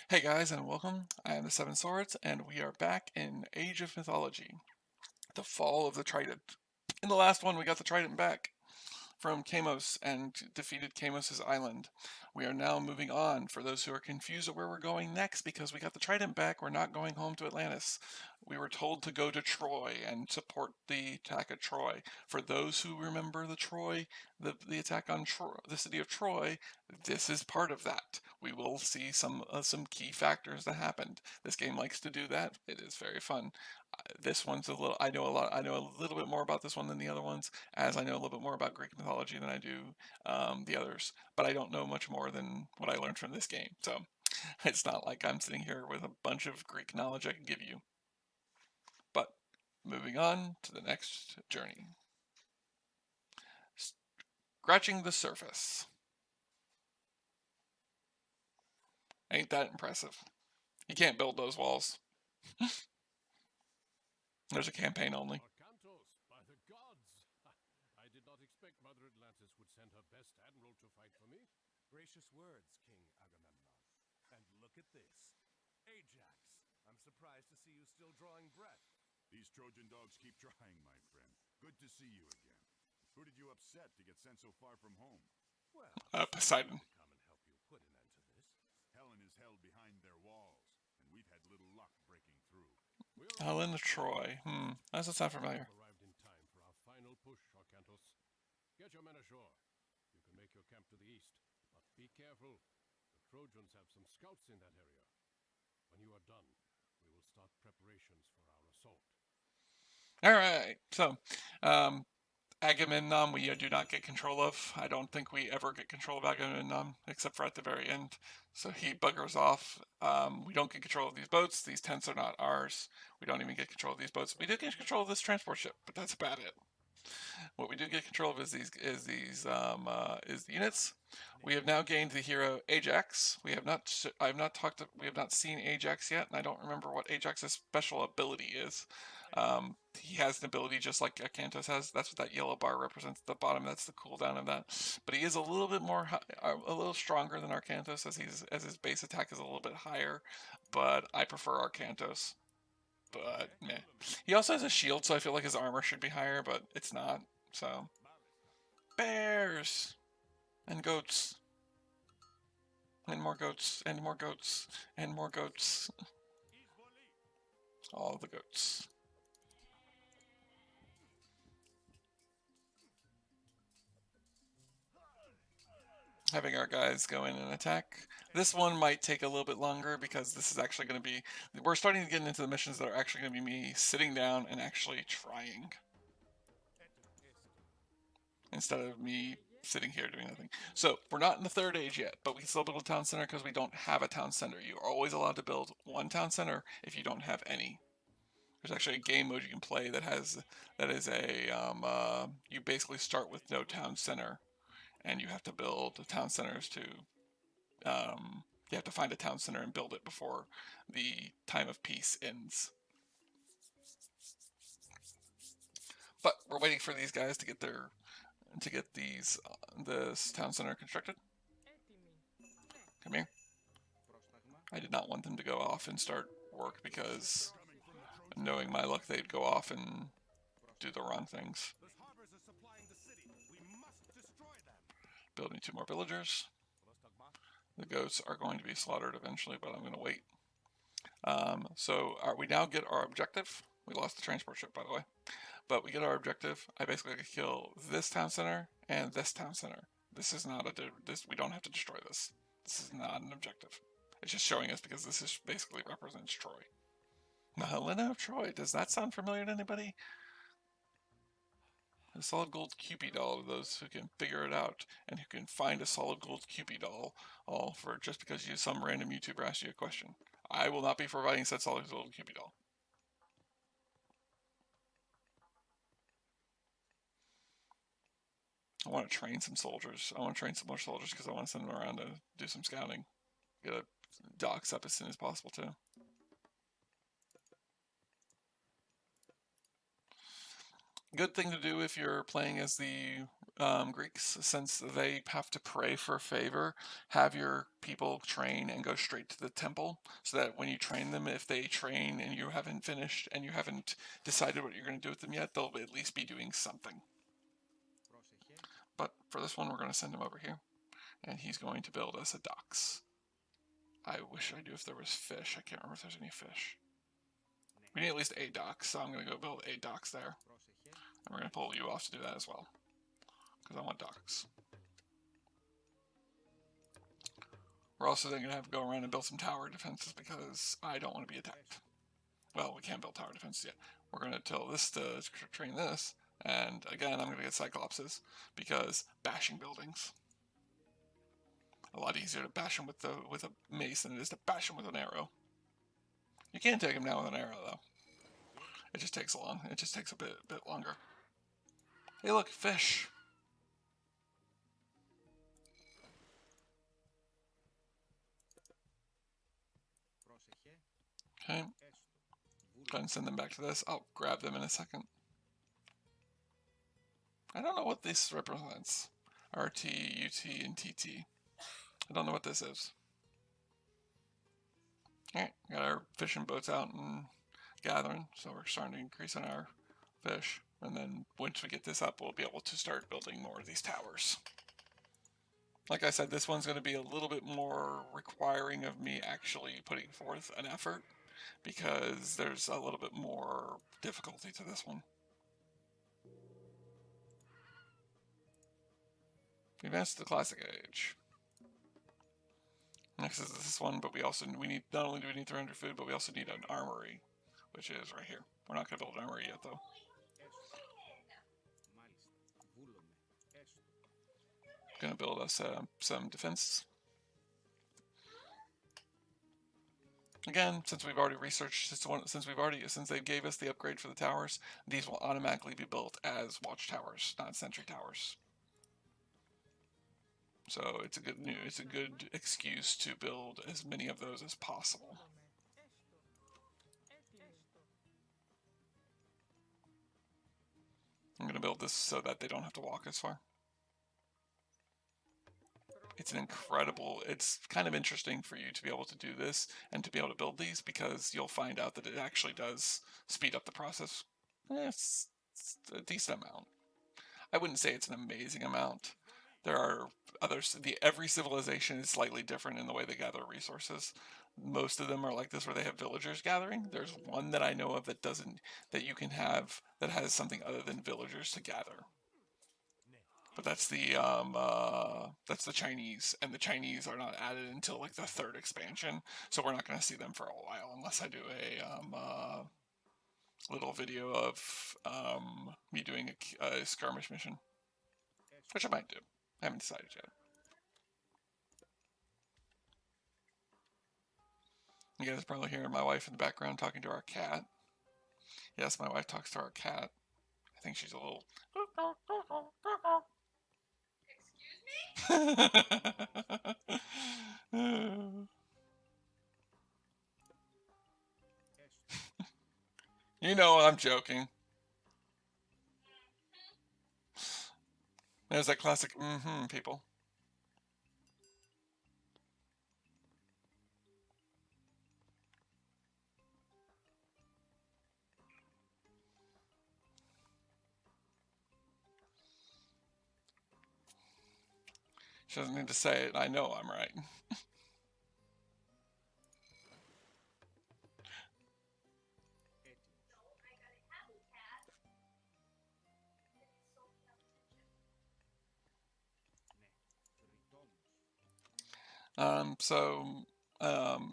Hey guys, and welcome. I am the Seven Swords, and we are back in Age of Mythology, the fall of the Trident. In the last one, we got the Trident back from Kamos and defeated Kamos's island. We are now moving on. For those who are confused of where we're going next, because we got the Trident back, we're not going home to Atlantis. We were told to go to Troy and support the attack at Troy. For those who remember the attack on the city of Troy, this is part of that. We will see some key factors that happened. This game likes to do that. It is very fun. This one's a little. I know a little bit more about this one than the other ones, as I know a little bit more about Greek mythology than I do the others. But I don't know much more than what I learned from this game. So it's not like I'm sitting here with a bunch of Greek knowledge I can give you. But moving on to the next journey. Scratching the surface. Ain't that impressive? You can't build those walls. There's a campaign only. Arcantos, by the gods! I did not expect Mother Atlantis would send her best admiral to fight for me. Gracious words, King Agamemnon. And look at this. Ajax, I'm surprised to see you still drawing breath. These Trojan dogs keep trying, my friend. Good to see you again. Who did you upset to get sent so far from home? Well, Poseidon. come and help you put an end to this. Helen is held behind their walls, and we've had little luck breaking through. Helen of Troy. That doesn't sound familiar. Arrived in time for our final push, Arcantos. Get your men ashore. You can make your camp to the east, but be careful. The Trojans have some scouts in that area. When you are done, we will start preparations for our assault. All right. So, Agamemnon, we do not get control of. I don't think we ever get control of Agamemnon, except for at the very end. So he buggers off. We don't get control of these boats. These tents are not ours. We don't even get control of these boats. We do get control of this transport ship, but that's about it. What we do get control of is the units. We have now gained the hero Ajax. We have not. I have not talked. We have not seen Ajax yet, and I don't remember what Ajax's special ability is. He has an ability just like Acanthos has. That's what that yellow bar represents at the bottom. That's the cooldown of that. But he is a little bit more, a little stronger than Arcanthos, as his base attack is a little bit higher. But I prefer Arcanthos. But meh. He also has a shield, so I feel like his armor should be higher, but it's not. So bears and goats and more goats and more goats and more goats. All the goats. Having our guys go in and attack. This one might take a little bit longer because this is actually going to be. We're starting to get into the missions that are actually going to be me sitting down and actually trying, instead of me sitting here doing nothing. So we're not in the third age yet, but we can still build a town center because we don't have a town center. You are always allowed to build one town center if you don't have any. There's actually a game mode you can play that is a you basically start with no town center, and you have to build town centers to you have to find a town center and build it before the time of peace ends. But we're waiting for these guys to get this town center constructed. Come here. I did not want them to go off and start work because, knowing my luck, they'd go off and do the wrong things. Those harbors are supplying the city. We must destroy them. Building 2 more villagers. The goats are going to be slaughtered eventually, but I'm going to wait. So we now get our objective. We lost the transport ship, by the way. But we get our objective. I basically kill this town center and this town center. This is not we don't have to destroy this. This is not an objective. It's just showing us because this is basically represents Troy. Now, Helena of Troy, does that sound familiar to anybody? A solid gold Cupid doll to those who can figure it out and who can find a solid gold Cupid doll all for just because some random YouTuber asked you a question. I will not be providing said solid gold Cupid doll. I want to train some soldiers. I want to train some more soldiers because I want to send them around to do some scouting. Get a docks up as soon as possible too. Good thing to do if you're playing as the Greeks, since they have to pray for a favor, have your people train and go straight to the temple, so that when you train them, if they train and you haven't finished and you haven't decided what you're going to do with them yet, they'll at least be doing something. But for this one, we're going to send him over here, and he's going to build us a docks. I wish I knew if there was fish. I can't remember if there's any fish. We need at least 8 docks, so I'm going to go build 8 docks there. And we're going to pull you off to do that as well, because I want docks. We're also then going to have to go around and build some tower defenses, because I don't want to be attacked. Well, we can't build tower defenses yet. We're going to tell this to train this, and again, I'm going to get Cyclopses, because bashing buildings. A lot easier to bash them with a mace than it is to bash them with an arrow. You can take them down with an arrow, though. It just takes It just takes a bit longer. Hey, look, fish. Okay. Go ahead and send them back to this. I'll grab them in a second. I don't know what this represents. RT, UT, and TT. I don't know what this is. Alright, got our fishing boats out and gathering, so we're starting to increase in our fish. And then once we get this up, we'll be able to start building more of these towers. Like I said, this one's going to be a little bit more requiring of me actually putting forth an effort, because there's a little bit more difficulty to this one. We advanced to the Classic Age. Next is this one, but we need, not only do we need 300 food, but we also need an armory, which is right here. We're not going to build an armory yet, though. Going to build us some defense. Again, since we've already researched, since they gave us the upgrade for the towers, these will automatically be built as watchtowers, not sentry towers. So it's a good excuse to build as many of those as possible. I'm going to build this so that they don't have to walk as far. It's kind of interesting for you to be able to do this and to be able to build these, because you'll find out that it actually does speed up the process. It's a decent amount. I wouldn't say it's an amazing amount. There are others. Every civilization is slightly different in the way they gather resources. Most of them are like this, where they have villagers gathering. There's one that I know of that you can have that has something other than villagers to gather. But that's the Chinese, and the Chinese are not added until like the 3rd expansion, so we're not going to see them for a while unless I do a little video of me doing a skirmish mission, which I might do. I haven't decided yet. You guys are probably hearing my wife in the background talking to our cat. Yes, my wife talks to our cat. I think she's a little... You know I'm joking. There's that classic people. She doesn't need to say it. I know I'm right.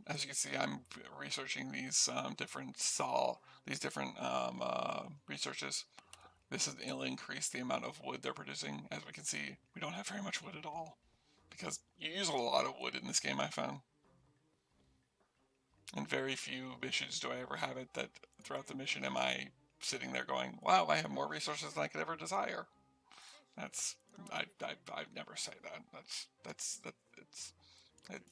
As you can see, I'm researching these different researches. This will increase the amount of wood they're producing. As we can see, we don't have very much wood at all, because you use a lot of wood in this game, I found. And very few missions do I ever have it that throughout the mission am I sitting there going, wow, I have more resources than I could ever desire. I'd never say that.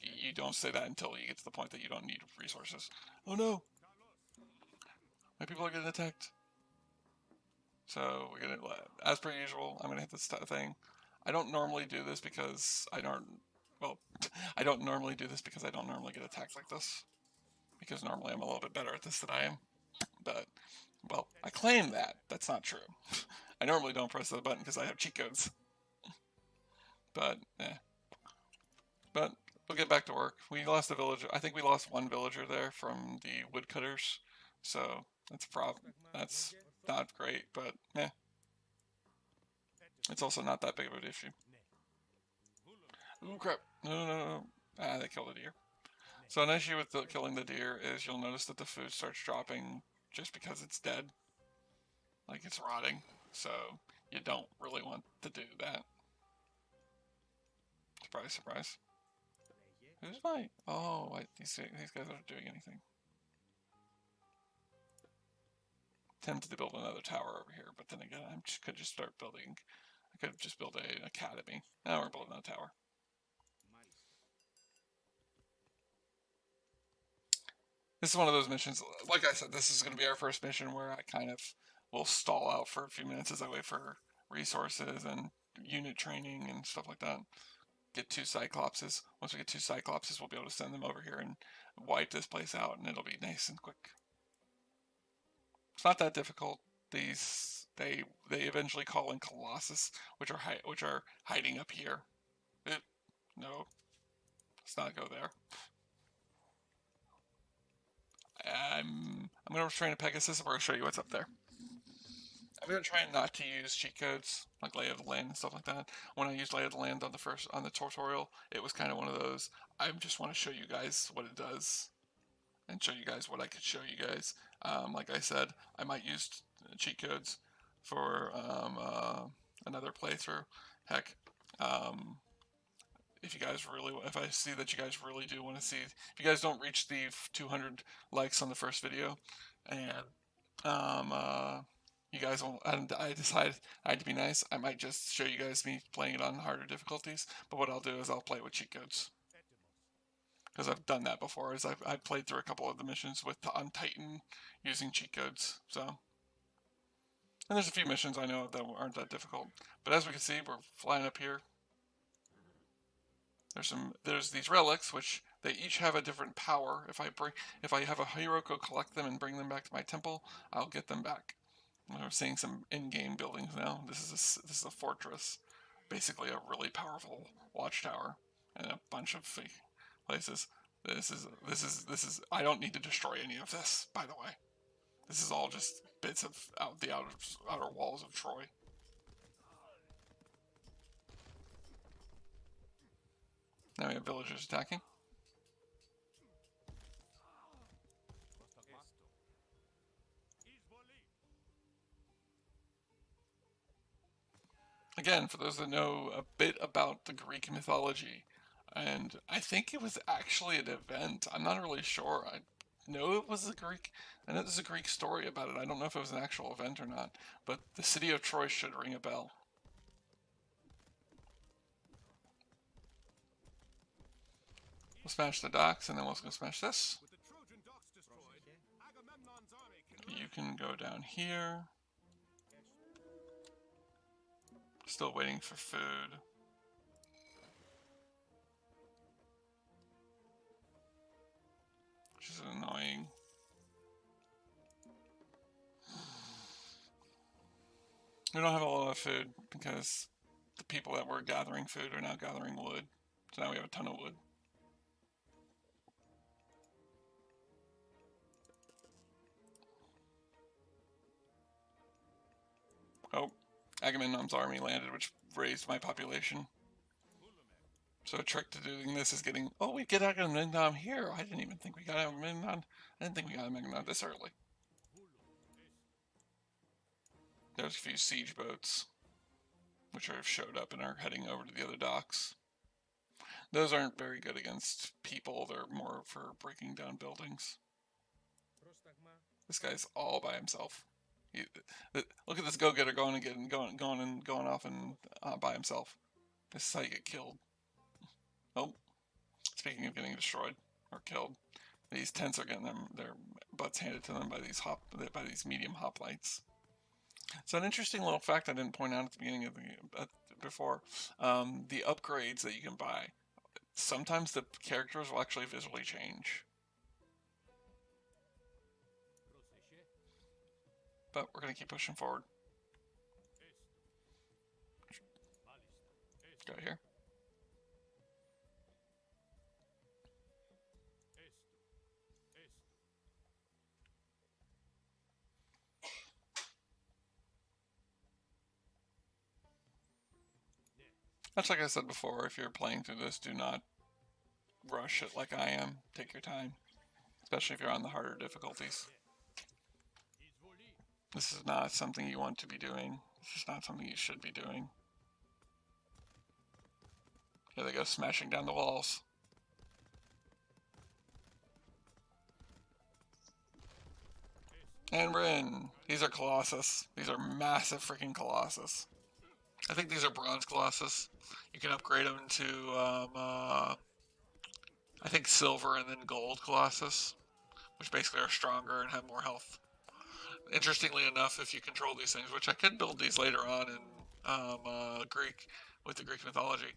You don't say that until you get to the point that you don't need resources. Oh no! My people are getting attacked. So we're gonna, as per usual, I'm gonna hit this thing. I don't normally do this because I don't. Well, I don't normally do this because I don't normally get attacked like this. Because normally I'm a little bit better at this than I am. But, well, I claim that. That's not true. I normally don't press the button because I have cheat codes. But, But we'll get back to work. We lost a villager. I think we lost one villager there from the woodcutters. So that's a problem. That's not great, but it's also not that big of an issue. Ooh, crap. No. Ah, they killed a deer. So an issue with killing the deer is you'll notice that the food starts dropping just because it's dead. Like it's rotting. So you don't really want to do that. Surprise, surprise. Who's my... Oh, these guys aren't doing anything. Tempted to build another tower over here, but then again, I could just start building. I could just build an academy. Now we're building a tower. This is one of those missions. Like I said, this is going to be our first mission where I kind of will stall out for a few minutes as I wait for resources and unit training and stuff like that. Get 2 Cyclopses. Once we get 2 Cyclopses, we'll be able to send them over here and wipe this place out, and it'll be nice and quick. It's not that difficult. They eventually call in Colossus, which are hiding up here. No, let's not go there. I'm gonna train a Pegasus, and we're gonna show you what's up there. I'm gonna try not to use cheat codes like lay of the land and stuff like that. When I used lay of the land on the tutorial, it was kind of one of those. I just want to show you guys what it does, and show you guys what I could show you guys. Like I said, I might use cheat codes for another playthrough. Heck, if I see that you guys really do want to see, if you guys don't reach the 200 likes on the first video, and you guys won't, and I decided I had to be nice, I might just show you guys me playing it on harder difficulties. But what I'll do is I'll play with cheat codes, because I've done that before. I've played through a couple of the missions on Titan using cheat codes. So, and there's a few missions I know that aren't that difficult. But as we can see, we're flying up here. There's these relics, which they each have a different power. If I have a hero go collect them and bring them back to my temple, I'll get them back. We're seeing some in-game buildings now. This is a fortress, basically a really powerful watchtower, and a bunch of places. This is. I don't need to destroy any of this, by the way. This is all just bits of the outer walls of Troy. Now we have villagers attacking. Again, for those that know a bit about the Greek mythology, and I think it was actually an event. I'm not really sure. I know it was a Greek. I know there's a Greek story about it. I don't know if it was an actual event or not, but the city of Troy should ring a bell. We'll smash the docks, and then we'll go smash this. You can go down here. Still waiting for food. Which is annoying. We don't have a lot of food because the people that were gathering food are now gathering wood. So now we have a ton of wood. Oh, Agamemnon's army landed, which raised my population. So a trick to doing this is getting... Oh, we get Agamemnon here. I didn't even think we got Agamemnon. I didn't think we got Agamemnon this early. There's a few siege boats, which have showed up and are heading over to the other docks. Those aren't very good against people. They're more for breaking down buildings. This guy's all by himself. Look at this go-getter going off and by himself. This is how you get killed. Oh, speaking of getting destroyed or killed, these tents are getting their butts handed to them by these medium hoplites. So an interesting little fact I didn't point out at the beginning of before, the upgrades that you can buy. Sometimes the characters will actually visually change. But we're gonna keep pushing forward. Go here. That's like I said before, if you're playing through this, do not rush it like I am. Take your time, especially if you're on the harder difficulties. This is not something you want to be doing. This is not something you should be doing. Here they go, smashing down the walls. And we're in. These are Colossus. These are massive freaking Colossus. I think these are Bronze Colossus. You can upgrade them to, I think Silver and then Gold Colossus, which basically are stronger and have more health. Interestingly enough, if you control these things, which I could build these later on in Greek, with the Greek mythology,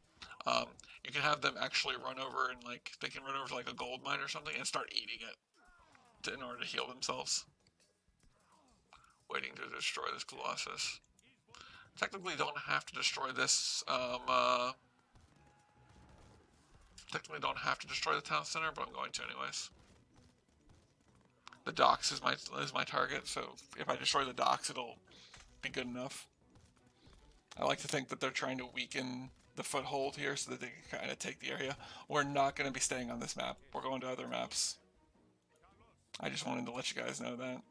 you can have them actually run over and like they can run over to like a gold mine or something and start eating it in order to heal themselves. Waiting to destroy this Colossus. Technically, don't have to destroy this. Technically, don't have to destroy the town center, but I'm going to anyways. The docks is my target, so if I destroy the docks, it'll be good enough. I like to think that they're trying to weaken the foothold here so that they can kind of take the area. We're not going to be staying on this map. We're going to other maps. I just wanted to let you guys know that.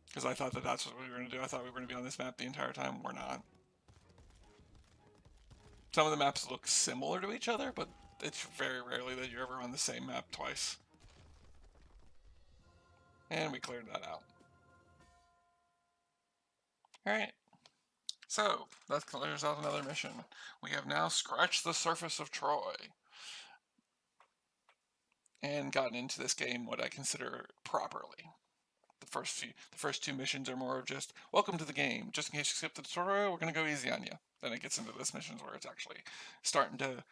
Because I thought that that's what we were going to do. I thought we were going to be on this map the entire time. We're not. Some of the maps look similar to each other, but it's very rarely that you're ever on the same map twice. And we cleared that out. Alright. So, that clears out another mission. We have now scratched the surface of Troy. And gotten into this game what I consider properly. The first two missions are more of just, welcome to the game. Just in case you skip the tutorial, we're going to go easy on you. Then it gets into this missions where it's actually starting to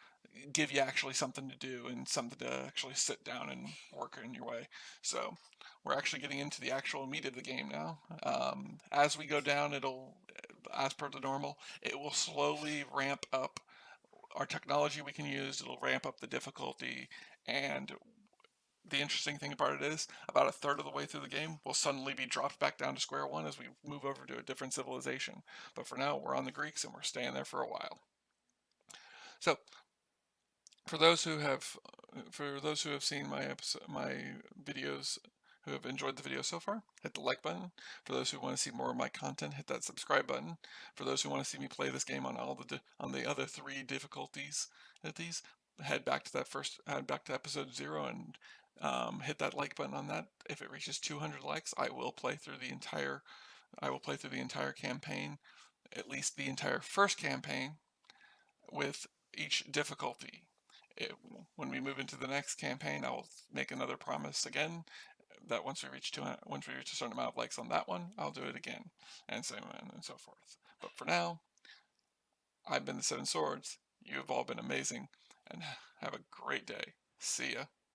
give you actually something to do and something to actually sit down and work in your way. So we're actually getting into the actual meat of the game now. As we go down, it'll, as per the normal, it will slowly ramp up our technology we can use. It'll ramp up the difficulty, and the interesting thing about it is, about a third of the way through the game, we'll suddenly be dropped back down to square one as we move over to a different civilization. But for now, we're on the Greeks and we're staying there for a while. So, for those who have seen my videos, who have enjoyed the video so far, hit the like button. For those who want to see more of my content, hit that subscribe button. For those who want to see me play this game on on the other 3 difficulties, head back to episode 0 and hit that like button on that. If it reaches 200 likes, I will play through the entire campaign, at least the entire first campaign, with each difficulty. When we move into the next campaign, I will make another promise again that once we reach a certain amount of likes on that one, I'll do it again, and so on and so forth. But for now, I've been the Seven Swords. You have all been amazing, and have a great day. See ya.